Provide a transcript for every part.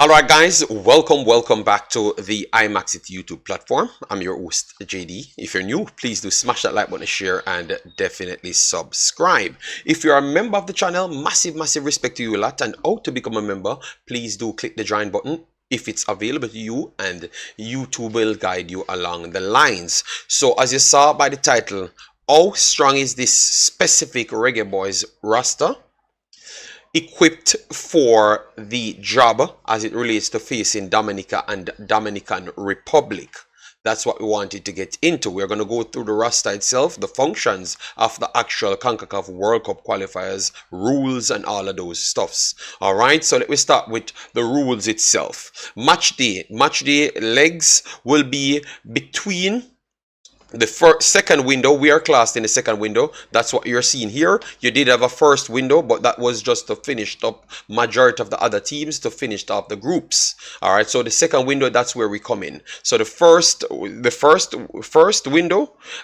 Alright guys, welcome back to the Imaxit YouTube platform. I'm your host JD. If you're new, please do smash that like button, share, and definitely subscribe. If you're a member of the channel, massive respect to you a lot. And how to become a member, please do click the join button if it's available to you, and YouTube will guide you along the lines. So as you saw by the title, how strong is this specific Reggae Boyz roster equipped for the job as it relates to facing Dominica and Dominican Republic? That's what we wanted to get into. We're going to go through the roster itself, the functions of the actual Concacaf World Cup qualifiers, rules, and all of those stuffs. All right, so let me start with the rules itself. Match day legs will be between the second window. We are classed in the second window. That's what you're seeing here. You did have a first window, but that was just to finish up majority of the other teams to finish off the groups. All right, so the second window, that's where we come in. So the first window,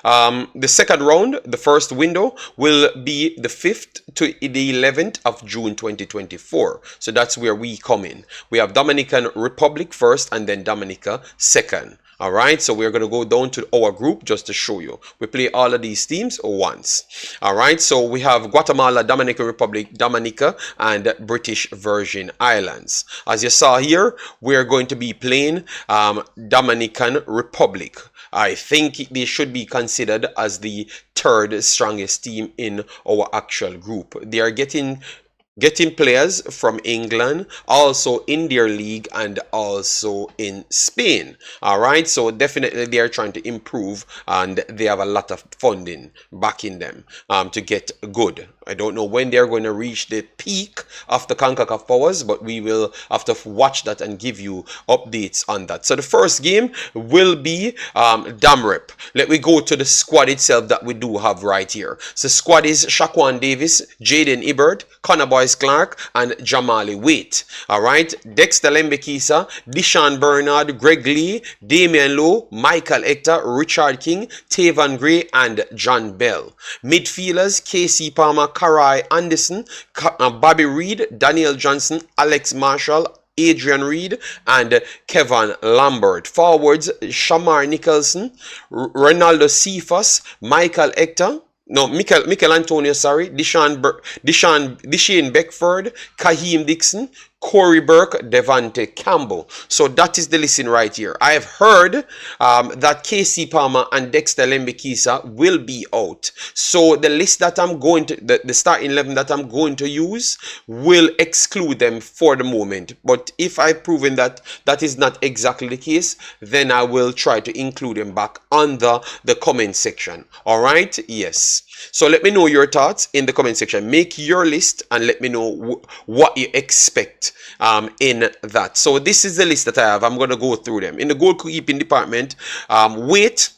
the second round, the first window will be the 5th to the 11th of June 2024. So that's where we come in. We have Dominican Republic first and then Dominica second. All right, so we're going to go down to our group just to show you. We play all of these teams once. All right, so we have Guatemala, Dominican Republic, Dominica, and British Virgin Islands. As you saw here, we're going to be playing Dominican Republic. I think they should be considered as the third strongest team in our actual group. They are getting players from England, also in their league, and also in Spain. All right, so definitely they are trying to improve, and they have a lot of funding backing them to get good. I don't know when they're going to reach the peak of the Concacaf powers, but we will have to watch that and give you updates on that. So the first game will be Damrep. Let me go to the squad itself that we do have right here. So squad is Shaquan Davis, Jaden Ibert, Connor Boyce Clark, and Jamali Waite. All right, Dexter Lembekisa, Deshaun Bernard, Greg Lee, Damion Lowe, Michael Hector, Richard King, Tavan Gray, and John Bell. Midfielders, KC Palmer, Karai Anderson, Bobby Reed, Daniel Johnson, Alex Marshall, Adrian Reed, and Kevin Lambert. Forwards, Shamar Nicholson, Ronaldo Cephas, Michael Hector, Michael Antonio, Deshane Beckford, Kaheem Dixon, Corey Burke, Devante Campbell. So that is the listing right here. I have heard that KC Palmer and Dexter Lembekisa will be out. So the list that I'm going to, the starting 11 that I'm going to use will exclude them for the moment. But if I've proven that that is not exactly the case, then I will try to include them back under the comment section. All right? Yes. So let me know your thoughts in the comment section. Make your list and let me know what you expect in that. So this is the list that I have. I'm going to go through them. In the goalkeeping department, Waite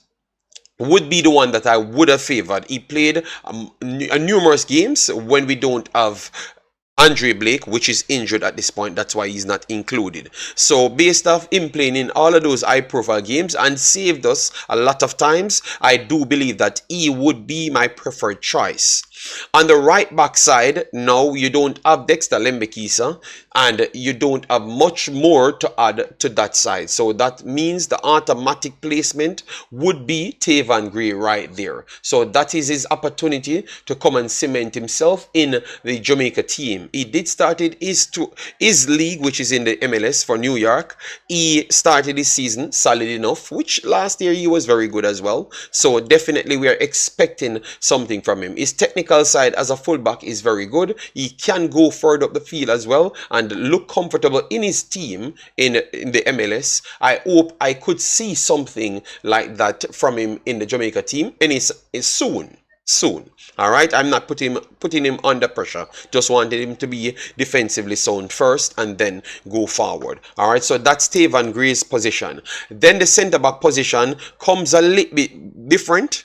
would be the one that I would have favored. He played numerous games when we don't have Andre Blake, which is injured at this point. That's why he's not included. So based off him playing in all of those high profile games and saved us a lot of times, I do believe that he would be my preferred choice. On the right back side, now you don't have Dexter Lembekisa and you don't have much more to add to that side. So that means the automatic placement would be Tavan Gray right there. So that is his opportunity to come and cement himself in the Jamaica team. He did started his league, which is in the MLS for New York. He started his season solid enough, which last year he was very good as well. So definitely we are expecting something from him. His technical side as a fullback is very good. He can go further up the field as well and look comfortable in his team in the MLS. I hope I could see something like that from him in the Jamaica team, and it's soon. All right, I'm not putting him under pressure. Just wanted him to be defensively sound first and then go forward. All right, so that's Tavan Gray's position. Then the center back position comes a little bit different.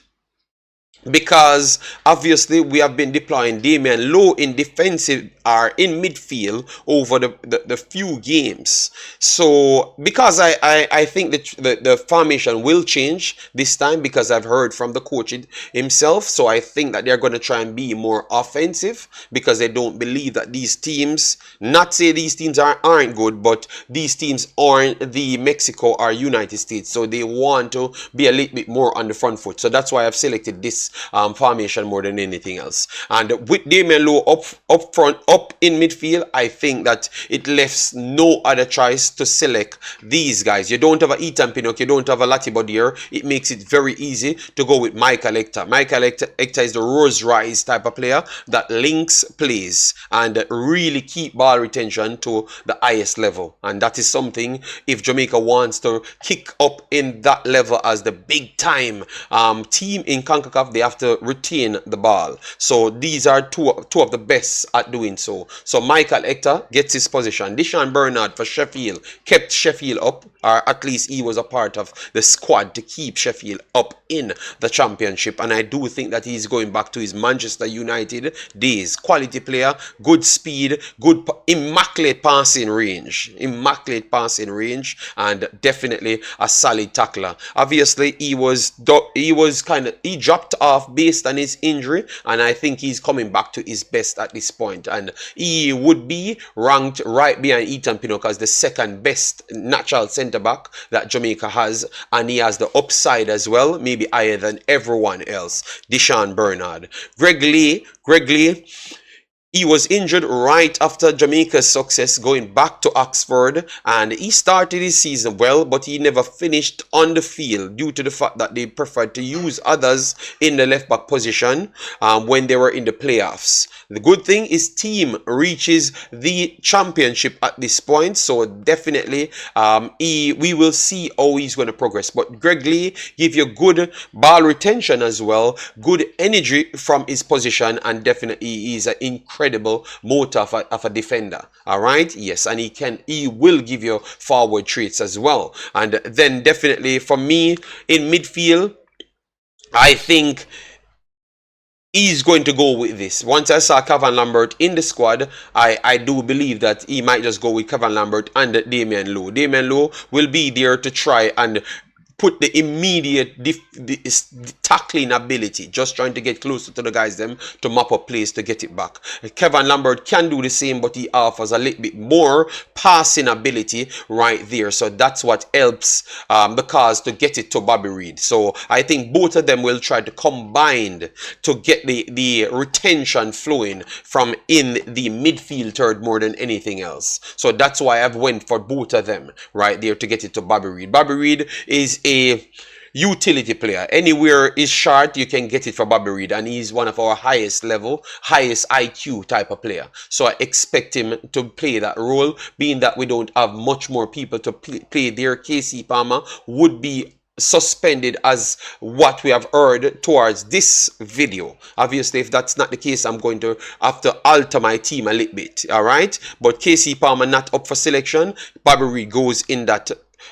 because obviously we have been deploying Damion Lowe in defensive or in midfield over the few games. So because I think that the formation will change this time, because I've heard from the coach himself. So I think that they're going to try and be more offensive, because they don't believe that these teams, not say these teams aren't good, but these teams aren't the Mexico or United States. So they want to be a little bit more on the front foot. So that's why I've selected this formation more than anything else. And with Damion Lowe up front, up in midfield, I think that it leaves no other choice to select these guys. You don't have a Ethan Pinnock, you don't have a Latibo there. It makes it very easy to go with Michael Hector. Michael Hector is the Rose Rise type of player that links plays and really keep ball retention to the highest level. And that is something, if Jamaica wants to kick up in that level as the big time team in CONCACAF, they have to retain the ball. So these are two of the best at doing so. So Michael Hector gets his position. Deshaun Bernard for Sheffield kept Sheffield up, or at least he was a part of the squad to keep Sheffield up in the championship. And I do think that he's going back to his Manchester United days. Quality player, good speed, good immaculate passing range, and definitely a solid tackler. Obviously he dropped off based on his injury, and I think he's coming back to his best at this point, and he would be ranked right behind Ethan Pinnock as the second best natural centre back that Jamaica has, and he has the upside as well, maybe higher than everyone else. Deshaun Bernard. Greg Lee, he was injured right after Jamaica's success going back to Oxford, and he started his season well, but he never finished on the field due to the fact that they preferred to use others in the left back position when they were in the playoffs. The good thing is team reaches the championship at this point, so definitely we will see how he's going to progress. But Greg Lee give you good ball retention as well, good energy from his position, and definitely he's an incredible motor of a defender. All right, yes, and he will give you forward traits as well. And then definitely for me in midfield, I think he's going to go with this. Once I saw Kevin Lambert in the squad, I do believe that he might just go with Kevin Lambert and Damion Lowe. Damion Lowe will be there to try and put the immediate tackling ability, just trying to get closer to the guys them to map up plays to get it back. Kevin Lambert can do the same, but he offers a little bit more passing ability right there, so that's what helps the cause to get it to Bobby Reid. So I think both of them will try to combine to get the retention flowing from in the midfield third more than anything else. So that's why I've went for both of them right there to get it to Bobby Reid. Bobby Reid is a utility player. Anywhere is short, you can get it for Bobby Reid, and he's one of our highest level, highest IQ type of player. So I expect him to play that role, being that we don't have much more people to play there. KC Palmer would be suspended as what we have heard towards this video. Obviously, if that's not the case, I'm going to have to alter my team a little bit. All right, but KC Palmer not up for selection. Bobby Reid goes in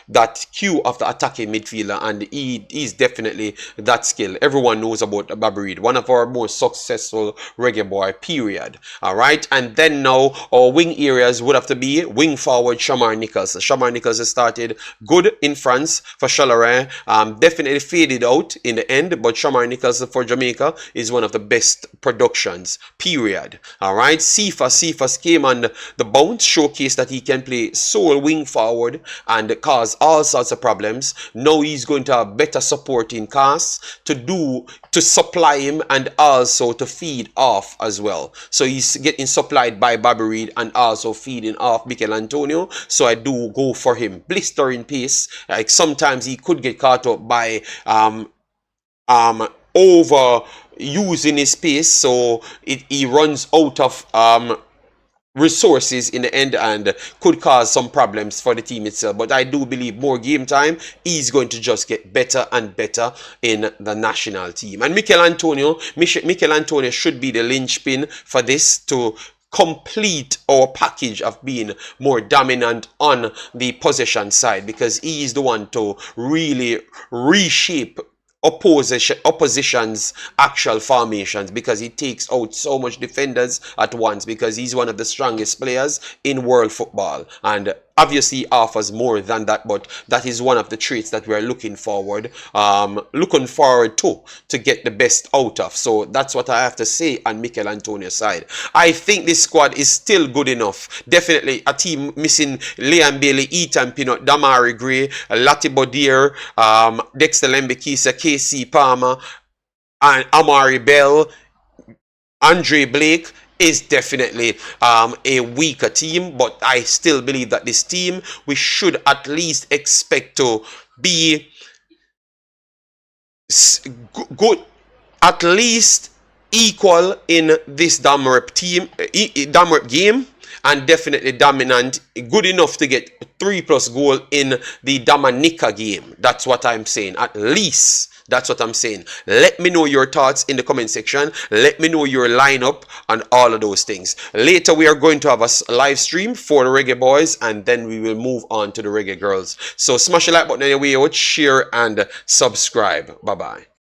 that queue of the attacking midfielder, and he is definitely that skill. Everyone knows about Bobby Reid, one of our most successful reggae boy, period. All right, and then now our wing areas would have to be wing forward Shamar Nicholson. Shamar Nicholson started good in France for Chalarin, definitely faded out in the end, but Shamar Nicholson for Jamaica is one of the best productions, period. All right, Cephas came on the bounce, showcased that he can play sole wing forward and cause all sorts of problems. Now he's going to have better supporting casts to supply him and also to feed off as well. So he's getting supplied by Bobby Reid and also feeding off Mikel Antonio. So I do go for him. Blistering pace. Like sometimes he could get caught up by over using his pace, so he runs out of resources in the end and could cause some problems for the team itself. But I do believe more game time, he's going to just get better and better in the national team. And Mikel Antonio should be the linchpin for this to complete our package of being more dominant on the possession side, because he is the one to really reshape opposition's actual formations, because he takes out so much defenders at once, because he's one of the strongest players in world football, and obviously he offers more than that. But that is one of the traits that we're looking forward to get the best out of. So that's what I have to say on Mikel Antonio's side. I think this squad is still good enough. Definitely a team missing Liam Bailey, Ethan Pinot, Damari Gray, Lati Bodier, Dexter Lembekisa, KC Palmer, and Amari Bell, Andre Blake is definitely a weaker team, but I still believe that this team, we should at least expect to be good, at least equal in this Damrep game, and definitely dominant, good enough to get 3+ goal in the Dominica game. That's what I'm saying. At least that's what I'm saying. Let me know your thoughts in the comment section. Let me know your lineup and all of those things. Later we are going to have a live stream for the Reggae Boyz, and then we will move on to the Reggae Girls. So smash the like button on your way out, share and subscribe. Bye bye.